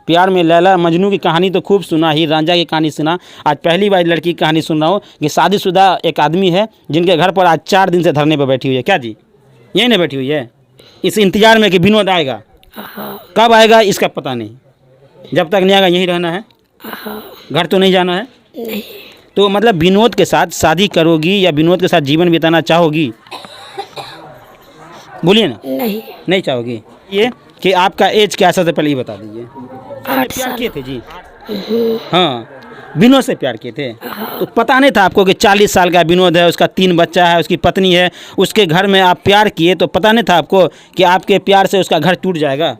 प्यार में लैला मजनू की कहानी तो खूब सुना, हीर रांझा की कहानी सुना। आज पहली बार लड़की की कहानी सुन रहा हूँ कि शादीशुदा एक आदमी है जिनके घर पर आज 4 दिन से धरने पर बैठी हुई है। क्या जी, यही नहीं बैठी हुई है इस इंतजार में कि विनोद आएगा? कब आएगा इसका पता नहीं, जब तक नहीं आएगा यहीं रहना है, घर तो नहीं जाना है। नहीं। तो मतलब विनोद के साथ शादी करोगी या विनोद के साथ जीवन बिताना चाहोगी? बोलिए ना। नहीं। नहीं चाहोगी। ये कि आपका एज क्या, सबसे पहले ये बता दीजिए। 8 प्यार साल। किए थे जी? हाँ, विनोद से प्यार किए थे। तो पता नहीं था आपको कि 40 साल का विनोद है, उसका 3 बच्चा है, उसकी पत्नी है, उसके घर में आप प्यार किए, तो पता नहीं था आपको कि आपके प्यार से उसका घर टूट जाएगा?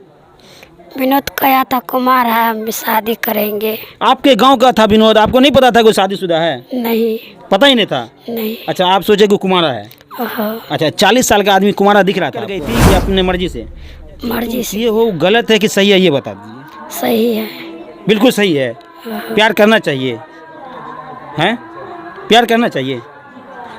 विनोद कहा था कुमार है, हम शादी करेंगे। आपके गांव का था विनोद, आपको नहीं पता था कि वो शादीशुदा है? नहीं। पता ही नहीं था। नहीं। अच्छा, आप सोचे कि कुमारा है। अच्छा, 40 साल का आदमी कुमारा दिख रहा था। गई थी कि अपने मर्जी से? मर्जी से। ये हो गलत है कि सही है, ये बता दीजिए। सही है। बिल्कुल सही है। प्यार करना चाहिए, हैं? प्यार करना चाहिए।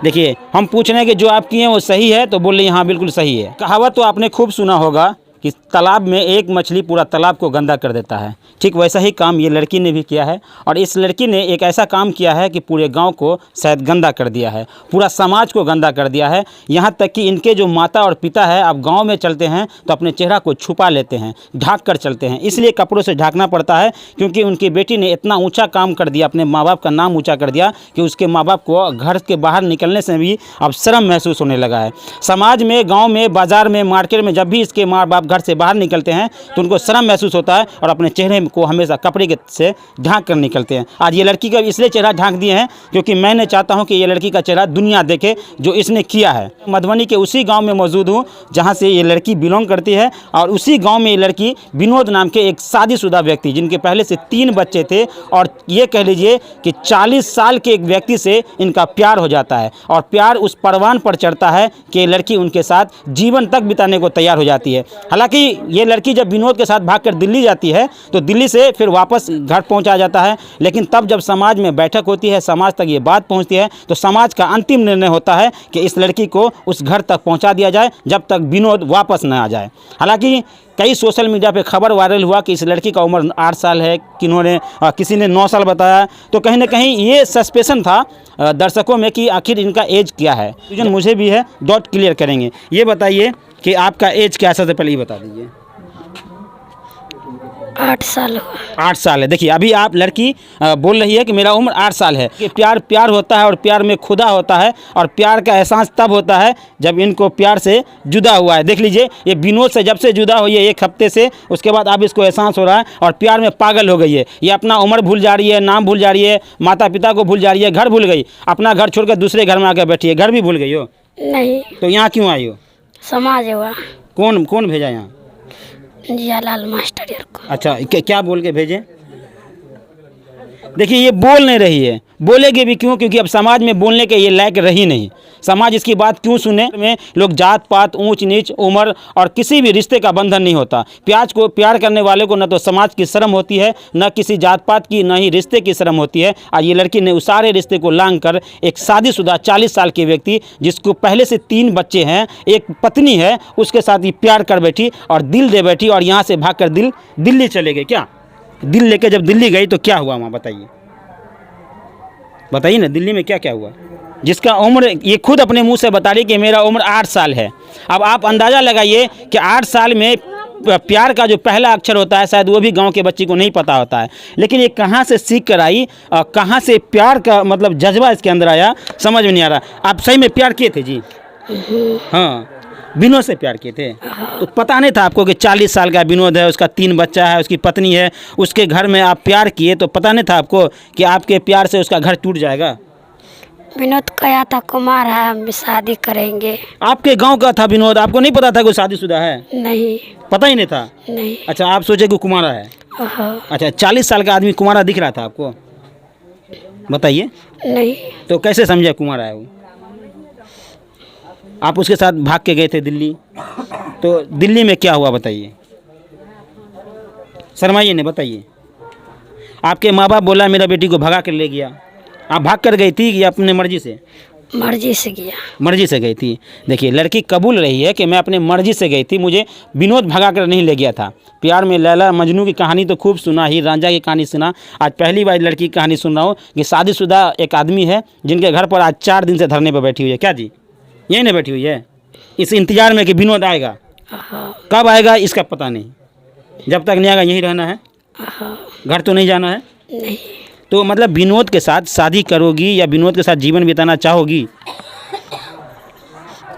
देखिए, हम पूछ रहे हैं कि जो आप किए हैं वो सही है, तो बोल रही हाँ बिल्कुल सही है। कहावत तो आपने खूब सुना होगा कि तालाब में एक मछली पूरा तालाब को गंदा कर देता है। ठीक वैसा ही काम ये लड़की ने भी किया है, और इस लड़की ने एक ऐसा काम किया है कि पूरे गांव को शायद गंदा कर दिया है, पूरा समाज को गंदा कर दिया है। यहाँ तक कि इनके जो माता और पिता है, आप गांव में चलते हैं तो अपने चेहरा को छुपा लेते हैं, ढाक कर चलते हैं। इसलिए कपड़ों से ढाकना पड़ता है क्योंकि उनकी बेटी ने इतना ऊँचा काम कर दिया, अपने माँ बाप का नाम ऊँचा कर दिया कि उसके माँ बाप को घर के बाहर निकलने से भी अब शर्म महसूस होने लगा है। समाज में, गाँव में, बाज़ार में, मार्केट में जब भी इसके माँ बाप घर से बाहर निकलते हैं तो उनको शर्म महसूस होता है और अपने चेहरे को हमेशा कपड़े से ढांक कर निकलते हैं। आज ये लड़की का इसलिए चेहरा ढांक दिए हैं क्योंकि मैंने चाहता हूं कि ये लड़की का चेहरा दुनिया देखे जो इसने किया है। मधुबनी के उसी गांव में मौजूद हूं जहां से ये लड़की बिलोंग करती है, और उसी गांव में ये लड़की विनोद नाम के एक शादीशुदा व्यक्ति, जिनके पहले से 3 बच्चे थे, और ये कह लीजिए कि 40 साल के एक व्यक्ति से इनका प्यार हो जाता है, और प्यार उस परवान पर चढ़ता है कि ये लड़की उनके साथ जीवन तक बिताने को तैयार हो जाती है। हालांकि ये लड़की जब विनोद के साथ भागकर दिल्ली जाती है तो दिल्ली से फिर वापस घर पहुंचा जाता है, लेकिन तब जब समाज में बैठक होती है, समाज तक ये बात पहुंचती है, तो समाज का अंतिम निर्णय होता है कि इस लड़की को उस घर तक पहुंचा दिया जाए जब तक विनोद वापस न आ जाए। हालांकि कई सोशल मीडिया पे खबर वायरल हुआ कि इस लड़की का उम्र 8 साल है, किसी ने 9 साल बताया, तो कहीं ना कहीं ये सस्पेंशन था दर्शकों में कि आखिर इनका एज क्या है। मुझे भी है, डॉट क्लियर करेंगे। ये बताइए कि आपका एज क्या है, सबसे पहले ये बता दीजिए। 8 साल हुआ। 8 साल है। देखिए, अभी आप लड़की बोल रही है कि मेरा उम्र 8 साल है। कि प्यार प्यार होता है और प्यार में खुदा होता है, और प्यार का एहसास तब होता है जब इनको प्यार से जुदा हुआ है। देख लीजिए, ये विनोद से जब से जुदा हुई है 1 हफ्ते से, उसके बाद अब इसको एहसास हो रहा है और प्यार में पागल हो गई है। ये अपना उम्र भूल जा रही है, नाम भूल जा रही है, माता पिता को भूल जा रही है, घर भूल गई, अपना घर छोड़कर दूसरे घर में आकर बैठी है। घर भी भूल गई हो? नहीं। तो यहाँ क्यों आई हो? समाज हुआ। कौन कौन भेजा यहाँ? जियालाल मास्टर को। अच्छा, क्या बोल के भेजे? देखिए, ये बोल नहीं रही है, बोलेगी भी क्यों? क्योंकि अब समाज में बोलने के ये लायक रही नहीं। समाज इसकी बात क्यों सुने? में लोग जात पात, ऊंच नीच, उम्र और किसी भी रिश्ते का बंधन नहीं होता। प्यार करने वाले को न तो समाज की शर्म होती है, न किसी जात पात की, न ही रिश्ते की शर्म होती है। आज ये लड़की ने उस सारे रिश्ते को लांग कर एक शादीशुदा 40 साल के व्यक्ति, जिसको पहले से 3 बच्चे हैं, एक पत्नी है, उसके साथ ये प्यार कर बैठी और दिल दे बैठी, और यहाँ से भाग कर दिल्ली चले गए। क्या दिल लेके जब दिल्ली गई तो क्या हुआ वहाँ, बताइए बताइए ना, दिल्ली में क्या क्या हुआ? जिसका उम्र, ये खुद अपने मुंह से बता रही कि मेरा उम्र 8 साल है। अब आप अंदाज़ा लगाइए कि 8 साल में प्यार का जो पहला अक्षर होता है शायद वो भी गांव के बच्चे को नहीं पता होता है, लेकिन ये कहाँ से सीख कर आई, कहाँ से प्यार का मतलब जज्बा इसके अंदर आया, समझ में नहीं आ रहा। आप सही में प्यार किए थे जी? हाँ, विनोद से प्यार किए थे। तो पता नहीं था आपको कि 40 साल का विनोद है, उसका 3 बच्चा है, उसकी पत्नी है, उसके घर में आप प्यार किए, तो पता नहीं था आपको कि आपके प्यार से उसका घर टूट जाएगा? विनोद कहा था कुमार है, हम शादी करेंगे। आपके गांव का था विनोद, आपको नहीं पता था कि शादीशुदा है? नहीं। पता ही नहीं था? नहीं। अच्छा, आप सोचे कि कुमारा है। अच्छा, 40 साल का आदमी कुमारा दिख रहा था आपको? बताइए। नहीं। तो कैसे समझे कुमारा है वो? आप उसके साथ भाग के गए थे दिल्ली, तो दिल्ली में क्या हुआ बताइए, शर्माइए ने बताइए। आपके माँ बाप बोला मेरा बेटी को भगा कर ले गया, आप भाग कर गई थी या अपने मर्जी से? मर्जी से किया। मर्जी से गई थी। देखिए लड़की कबूल रही है कि मैं अपने मर्जी से गई थी, मुझे विनोद भगा कर नहीं ले गया था। प्यार में लैला मजनू की कहानी तो खूब सुना, हीर रांझा की कहानी सुना, आज पहली बार लड़की की कहानी सुन रहा हूँ कि शादीशुदा एक आदमी है जिनके घर पर आज 4 दिन से धरने पर बैठी हुई है। क्या जी यही नहीं बैठी हुई है, इस इंतजार में कि विनोद आएगा। हाँ, कब आएगा इसका पता नहीं, जब तक नहीं आएगा यहीं रहना है, हाँ, घर तो नहीं जाना है। नहीं, तो मतलब विनोद के साथ शादी करोगी या विनोद के साथ जीवन बिताना चाहोगी?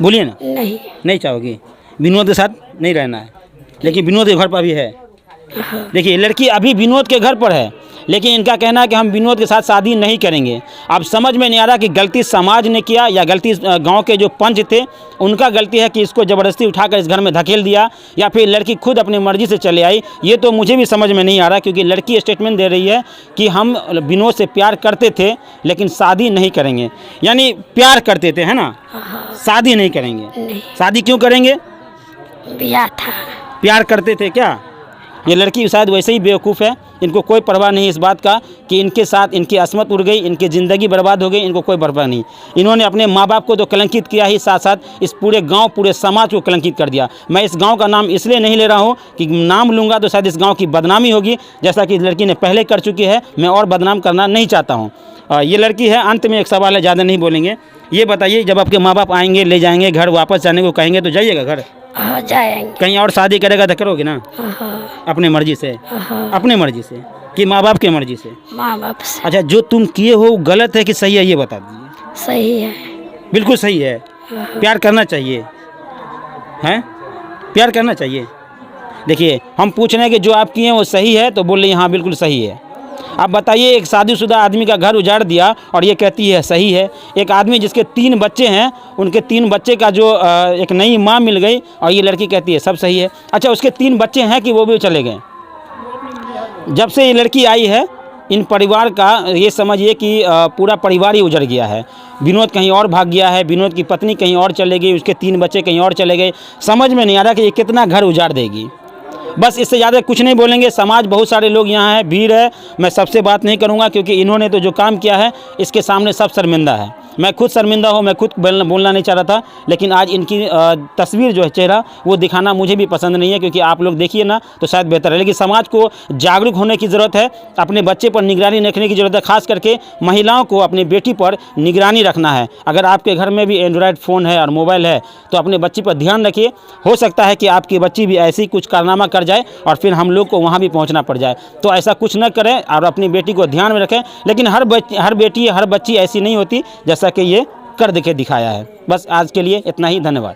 बोलिए ना। नहीं, नहीं चाहोगी, विनोद के साथ नहीं रहना है, लेकिन विनोद के घर पर भी है। देखिए लड़की अभी विनोद के घर पर है, लेकिन इनका कहना है कि हम विनोद के साथ शादी नहीं करेंगे। अब समझ में नहीं आ रहा कि गलती समाज ने किया या गलती गांव के जो पंच थे उनका गलती है कि इसको ज़बरदस्ती उठाकर इस घर में धकेल दिया, या फिर लड़की खुद अपनी मर्जी से चले आई। ये तो मुझे भी समझ में नहीं आ रहा, क्योंकि लड़की स्टेटमेंट दे रही है कि हम विनोद से प्यार करते थे लेकिन शादी नहीं करेंगे। यानी प्यार करते थे, है ना, शादी नहीं करेंगे। नहीं, शादी क्यों करेंगे? ब्याह था। प्यार करते थे क्या? ये लड़की शायद वैसे ही बेवकूफ़ है, इनको कोई परवाह नहीं इस बात का कि इनके साथ इनकी अस्मत उड़ गई, इनकी ज़िंदगी बर्बाद हो गई, इनको कोई परवाह नहीं। इन्होंने अपने माँ बाप को तो कलंकित किया ही, साथ साथ इस पूरे गांव पूरे समाज को कलंकित कर दिया। मैं इस गांव का नाम इसलिए नहीं ले रहा हूं कि नाम लूँगा तो शायद इस गाँव की बदनामी होगी, जैसा कि इस लड़की ने पहले कर चुकी है। मैं और बदनाम करना नहीं चाहता हूँ। ये लड़की है, अंत में एक सवाल है, ज़्यादा नहीं बोलेंगे। ये बताइए, जब आपके माँ बाप आएंगे, ले जाएंगे घर, वापस जाने को कहेंगे तो जाइएगा घर? हाँ, जाएंगे। कहीं और शादी करेगा तो करोगे ना? हाँ, अपने मर्जी से? हाँ, अपने मर्जी से कि माँ बाप की मर्जी से? माँ बाप से। अच्छा, जो तुम किए हो गलत है कि सही है ये बता दीजिए। सही है। बिल्कुल सही है। प्यार करना चाहिए, हैं? प्यार करना चाहिए। देखिए हम पूछ रहे हैं कि जो आप किए हैं वो सही है, तो बोल रही हाँ बिल्कुल सही है। आप बताइए, एक शादीशुदा आदमी का घर उजाड़ दिया और ये कहती है सही है। एक आदमी जिसके 3 बच्चे हैं, उनके 3 बच्चे का जो एक नई माँ मिल गई और ये लड़की कहती है सब सही है। अच्छा, उसके 3 बच्चे हैं कि वो भी चले गए? जब से ये लड़की आई है इन परिवार का ये समझिए कि पूरा परिवार ही उजड़ गया है। विनोद कहीं और भाग गया है, विनोद की पत्नी कहीं और चले गई, उसके 3 बच्चे कहीं और चले गए। समझ में नहीं आ रहा कि ये कितना घर उजाड़ देगी। बस इससे ज़्यादा कुछ नहीं बोलेंगे। समाज बहुत सारे लोग यहाँ हैं, भीड़ है, मैं सबसे बात नहीं करूँगा क्योंकि इन्होंने तो जो काम किया है इसके सामने सब शर्मिंदा है। मैं खुद शर्मिंदा हूँ, मैं खुद बोलना नहीं चाह रहा था, लेकिन आज इनकी तस्वीर जो है, चेहरा, वो दिखाना मुझे भी पसंद नहीं है, क्योंकि आप लोग देखिए ना तो शायद बेहतर है। लेकिन समाज को जागरूक होने की ज़रूरत है, अपने बच्चे पर निगरानी रखने की ज़रूरत है, खास करके महिलाओं को अपनी बेटी पर निगरानी रखना है। अगर आपके घर में भी एंड्रॉयड फ़ोन है और मोबाइल है तो अपने बच्ची पर ध्यान रखिए। हो सकता है कि आपकी बच्ची भी ऐसी कुछ कारनामा कर जाए और फिर हम लोग को वहाँ भी पहुँचना पड़ जाए। तो ऐसा कुछ न करें और अपनी बेटी को ध्यान में रखें। लेकिन हर बेटी हर बच्ची ऐसी नहीं होती जैसा कि ये कर दिखाया है। बस आज के लिए इतना ही, धन्यवाद।